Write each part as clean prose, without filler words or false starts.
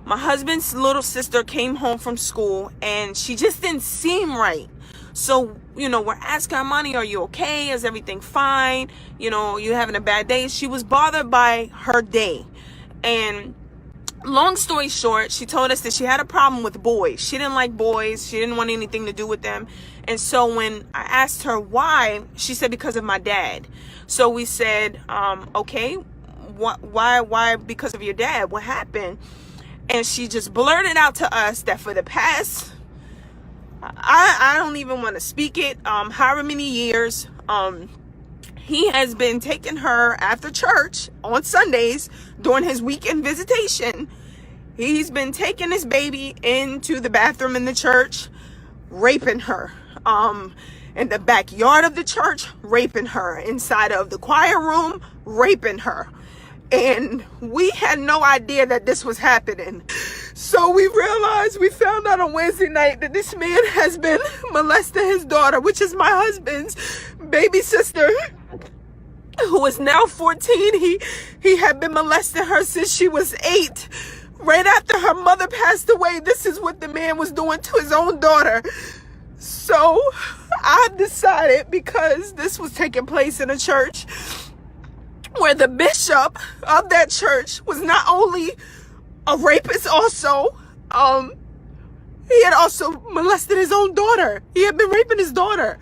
My husband's little sister came home from school and she just didn't seem right. So, we're asking Armani, are you okay? Is everything fine? You having a bad day? She was bothered by her day. And long story short, she told us that she had a problem with boys. She didn't like boys. She didn't want anything to do with them. And so when I asked her why, she said because of my dad. So we said, okay, why because of your dad? What happened? And she just blurted out to us that for the past, I don't even want to speak it, however many years, he has been taking her after church on Sundays during his weekend visitation. He's been taking this baby into the bathroom in the church, raping her. In the backyard of the church, raping her. Inside of the choir room, raping her. And we had no idea that this was happening. So we found out on Wednesday night that this man has been molesting his daughter, which is my husband's baby sister, who is now 14. He had been molesting her since she was 8. Right after her mother passed away, this is what the man was doing to his own daughter. So I decided, because this was taking place in a church where the bishop of that church was not only a rapist, also, he had also molested his own daughter. He had been raping his daughter.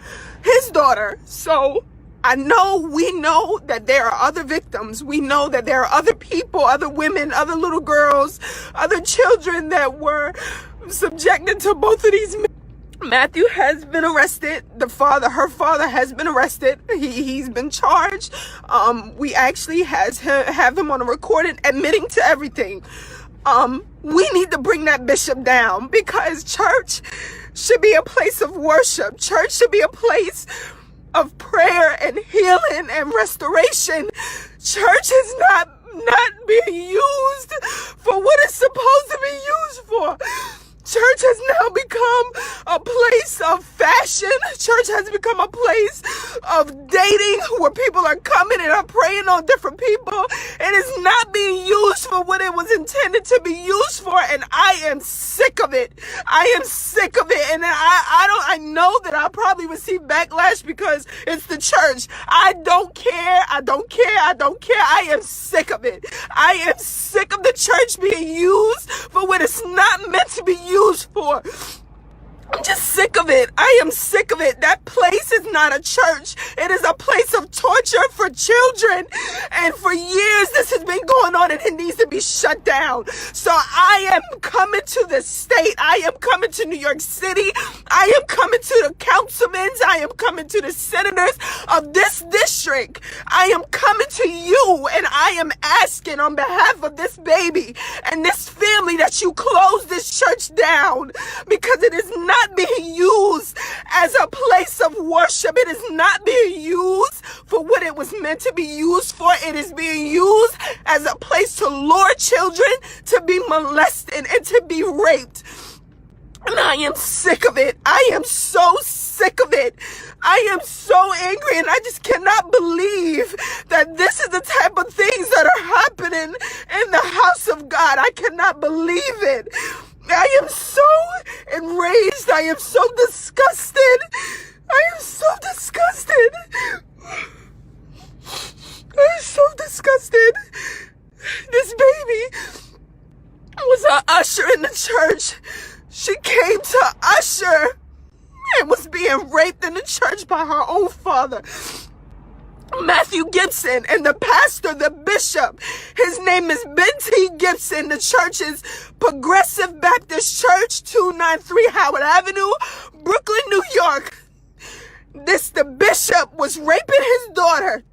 So we know that there are other victims. We know that there are other people, other women, other little girls, other children that were subjected to both of these men. Matthew has been arrested. Her father has been arrested. He's been charged. We actually have him on a recording admitting to everything. We need to bring that bishop down, because church should be a place of worship. Church should be a place of prayer and healing and restoration. Church is not being used for what it's supposed to be used for. Church has now become a place of fashion. Church has become a place of dating, where people are coming and are preying on different people. It is not being used for what it was intended to be used for, and I am sick of it. I am sick of it, and I know that I'll probably receive backlash because it's the church. I don't care. I am sick of it. I am sick of the church being used for what it's not meant to be used for. I'm just sick of it. I am sick of it. That place is not a church. It is a place of torture for children. And for years, this has been going on, and it needs to be shut down. So I am coming to the state. I am coming to New York City. I am coming to the councilmen. I am coming to the senators of this district. I am coming to you, and I am asking on behalf of this baby and this family that you close this church down, because it is not being used as a place of worship. It is not being used for what it was meant to be used for. It is being used as a place to lure children to be molested and to be raped. And I am sick of it. I am so sick of it. I am so angry, and I just cannot believe that this is the type of things that are happening in the house of God. I cannot believe it. I am so enraged. I am so disgusted. I am so disgusted. I am so disgusted. This baby was an usher in the church. She came to usher and was being raped in the church by her own father, Matthew Gibson, and the pastor, the bishop, his name is Ben T. Gibson. The church is Progressive Baptist Church, 293 Howard Avenue, Brooklyn, New York. The bishop was raping his daughter.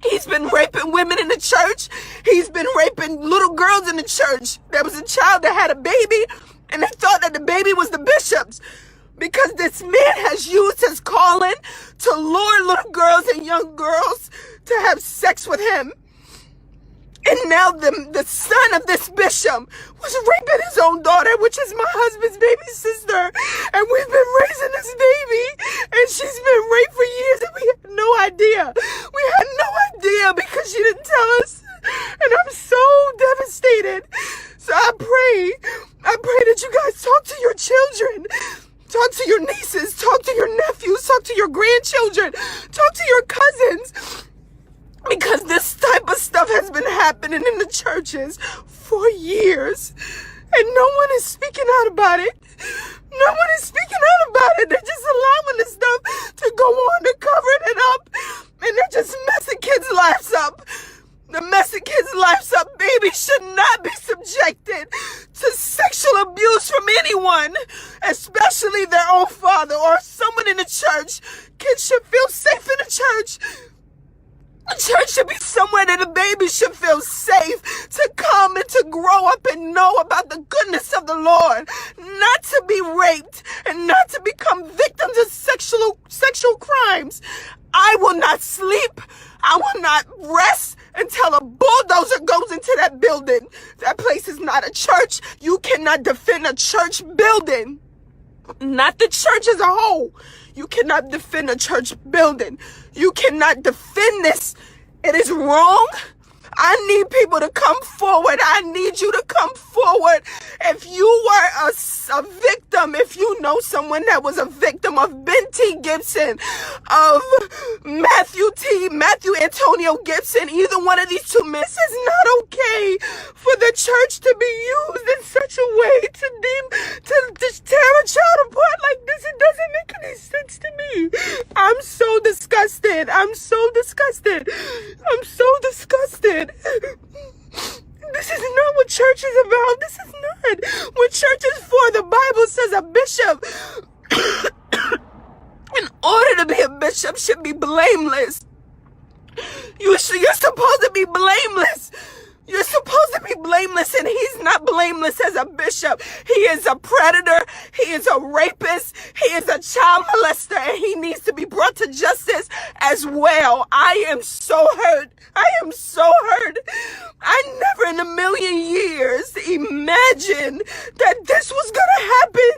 He's been raping women in the church. He's been raping little girls in the church. There was a child that had a baby, and they thought that the baby was the bishop's, because this man has used his calling to lure little girls and young girls to have sex with him. And now the son of this bishop was raping his own daughter, which is my husband's baby sister. And we've been raising this baby, and she's been raped for years, and we had no idea. We had no idea, because she didn't tell us. And I'm so devastated. So I pray that you guys talk to your children. Talk to your nieces, talk to your nephews, talk to your grandchildren, talk to your cousins. Because this type of stuff has been happening in the churches for years. And no one is speaking out about it. No one is speaking out about it. They're just allowing this stuff to go on. They're covering it up. And they're just messing kids' lives up. The messing kids' lives up. Babies should not be subjected to sexual abuse from anyone, especially their own father or someone in the church. Kids should feel safe in the church. The church should be somewhere that the baby should feel safe to come and to grow up and know about the goodness of the Lord, not to be raped and not to become victims of sexual crimes. I will not sleep. I will not rest until a bulldozer goes into that building. That place is not a church. You cannot defend a church building. Not the church as a whole. You cannot defend a church building. You cannot defend this. It is wrong. I need people to come forward. I need you to come forward. If you were a victim, if you know someone that was a victim of Ben T. Gibson, of Matthew Antonio Gibson, either one of these two men, it's not okay for the church to be used in such a way to tear a child apart like this. It doesn't make any sense to me. I'm so disgusted. I'm so disgusted. I'm so disgusted. This is not what church is about. This is not what church is for. The Bible says a bishop, in order to be a bishop, should be blameless. You're supposed to be blameless. You're supposed to be blameless, and he's not blameless as a bishop. He is a predator. He is a rapist. He is a child molester, and he needs to be brought to justice as well. I am so hurt. I am so hurt. I never in a million years imagined that this was going to happen.